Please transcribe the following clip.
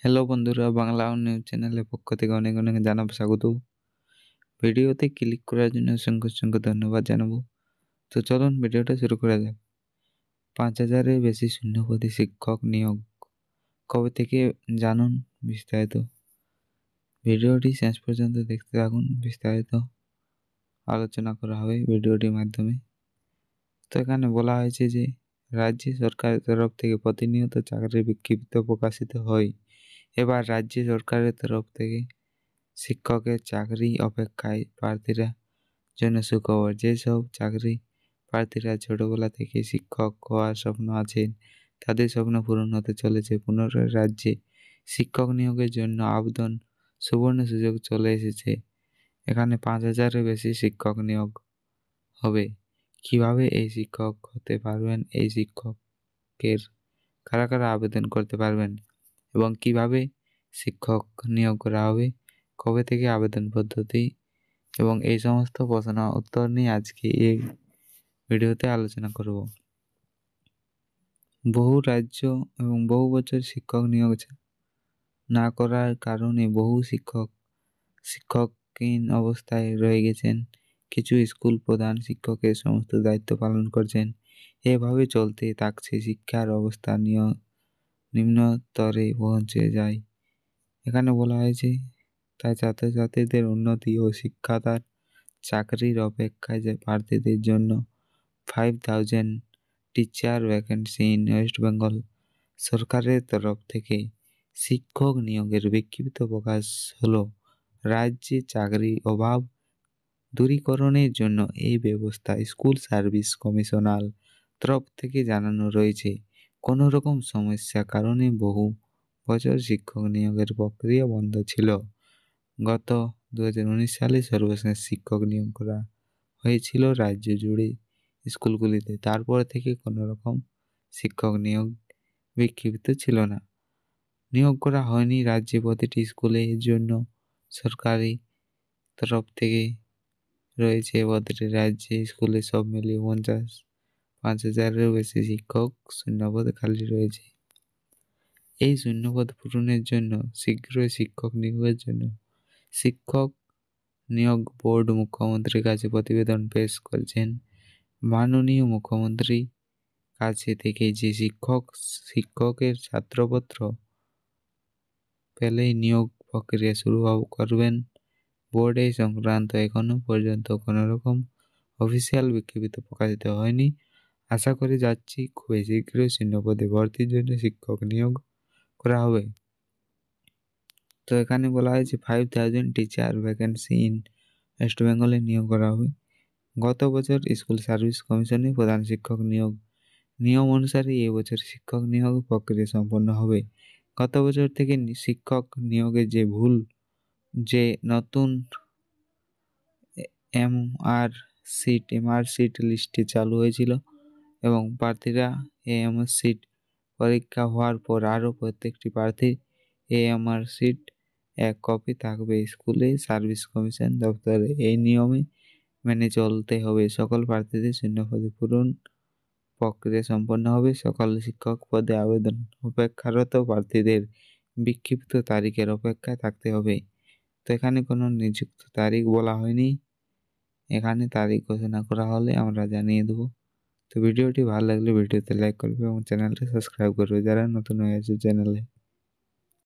Hello বন্ধুরা, Bangla news চ্যানেলের পক্ষ থেকে অনেক অনেক জানাবো স্বাগত। ভিডিওতে ক্লিক করার জন্য অসংখ্য অসংখ্য ধন্যবাদ জানাবো। তো চলুন ভিডিওটা শুরু করা যাক। 5,000-এর বেশি শূন্যপদে শিক্ষক নিয়োগ কবে থেকে জানুন বিস্তারিত। ভিডিওটি শেষ পর্যন্ত দেখতে থাকুন, বিস্তারিত আলোচনা করা হবে ভিডিওটির মাধ্যমে। তো এখানে বলা হয়েছে যে রাজ্য সরকারের তরফ থেকে প্রতিনিয়ত চাকরির বিজ্ঞপ্তি প্রকাশিত হয়। এবার রাজ্য সরকারের তরফ থেকে শিক্ষকের চাকরি অপেক্ষায় প্রার্থীরা জন্য সুখবর। যেসব চাকরি প্রার্থীরা ছোটবেলা থেকে শিক্ষক হওয়ার স্বপ্ন আছেন, তাদের স্বপ্ন পূরণ হতে চলেছে। পুনরায় রাজ্যে শিক্ষক নিয়োগের জন্য আবেদন সুবর্ণ সুযোগ চলে এসেছে। এখানে 5,000-এর বেশি শিক্ষক নিয়োগ হবে। কিভাবে এই শিক্ষক হতে পারবেন, এই শিক্ষকের কারা কারা আবেদন করতে পারবেন এবং কিভাবে শিক্ষক নিয়োগ করা হবে, কবে থেকে আবেদন পদ্ধতি এবং এই সমস্ত প্রশ্ন উত্তর নিয়ে আজকে এই ভিডিওতে আলোচনা করব। বহু রাজ্য এবং বহু বছর শিক্ষক নিয়োগ না করার কারণে বহু শিক্ষকহীন অবস্থায় রয়ে গেছেন। কিছু স্কুল প্রধান শিক্ষকের সমস্ত দায়িত্ব পালন করছেন। এভাবে চলতে থাকছে শিক্ষার অবস্থা নিম্নতরে পৌঁছে যায়। এখানে বলা হয়েছে তাই ছাত্রছাত্রীদের উন্নতি ও শিক্ষাদার চাকরির অপেক্ষায় যে প্রার্থীদের জন্য 5,000 teacher vacancy in West Bengal সরকারের তরফ থেকে শিক্ষক নিয়োগের বিজ্ঞপ্তি প্রকাশ হলো। রাজ্যে চাকরির অভাব দূরীকরণের জন্য এই ব্যবস্থা স্কুল সার্ভিস কমিশনার তরফ থেকে জানানো রয়েছে। কোনো রকম সমস্যার কারণে বহু বছর শিক্ষক নিয়োগের প্রক্রিয়া বন্ধ ছিল। গত 2019 সালে সর্বশেষ শিক্ষক নিয়োগ করা হয়েছিল রাজ্য জুড়ে স্কুলগুলিতে। তারপর থেকে কোনো রকম শিক্ষক নিয়োগ বিজ্ঞপ্তি ছিল না, নিয়োগ করা হয়নি রাজ্যে প্রতিটি স্কুলে। এর জন্য সরকারি তরফ থেকে রয়েছে প্রতিটি রাজ্যে স্কুলে সব মিলিয়ে 5,000-এরও বেশি শিক্ষক শূন্যপদ খালি রয়েছে। এই শূন্যপদ পূরণের জন্য শীঘ্রই শিক্ষক নিয়োগের জন্য শিক্ষক নিয়োগ বোর্ড মুখ্যমন্ত্রীর কাছে প্রতিবেদন পেশ করেছেন। মাননীয় মুখ্যমন্ত্রী কাছে থেকে যে শিক্ষকের ছাত্রপত্র পেলেই নিয়োগ প্রক্রিয়া শুরু করবেন বোর্ড। এই সংক্রান্ত এখনো পর্যন্ত কোনো রকম অফিসিয়াল বিজ্ঞপ্তি প্রকাশিত হয়নি। আশা করে যাচ্ছি খুবই শীঘ্রই শূন্যপদে ভর্তির জন্য শিক্ষক নিয়োগ করা হবে। তো এখানে বলা হয়েছে 5,000 টিচার ভ্যাকেন্সি ইন ওয়েস্ট বেঙ্গলে নিয়োগ করা হবে। গত বছর স্কুল সার্ভিস কমিশনে প্রধান শিক্ষক নিয়ম অনুসারে এবছর শিক্ষক নিয়োগ প্রক্রিয়া সম্পন্ন হবে। গত বছর থেকে শিক্ষক নিয়োগে যে নতুন এমআর সিট লিস্টে চালু হয়েছিল এবং প্রার্থীরা এএমআর সিট পরীক্ষা হওয়ার পর আরও প্রত্যেকটি প্রার্থীর এএমআর সিট এক কপি থাকবে স্কুলে সার্ভিস কমিশন দপ্তরে। এই নিয়মে মেনে চলতে হবে। সকল প্রার্থীদের শূন্যপদে পূরণ প্রক্রিয়া সম্পন্ন হবে। সকল শিক্ষক পদে আবেদন অপেক্ষারত প্রার্থীদের বিক্ষিপ্ত তারিখের অপেক্ষায় থাকতে হবে। তো এখানে কোনো নিযুক্ত তারিখ বলা হয়নি, এখানে তারিখ ঘোষণা করা হলে আমরা জানিয়ে দেবো। তো ভিডিওটি ভালো লাগলে ভিডিওতে লাইক করবে এবং চ্যানেলটা সাবস্ক্রাইব করবে যারা নতুন হয়ে আছে চ্যানেলে।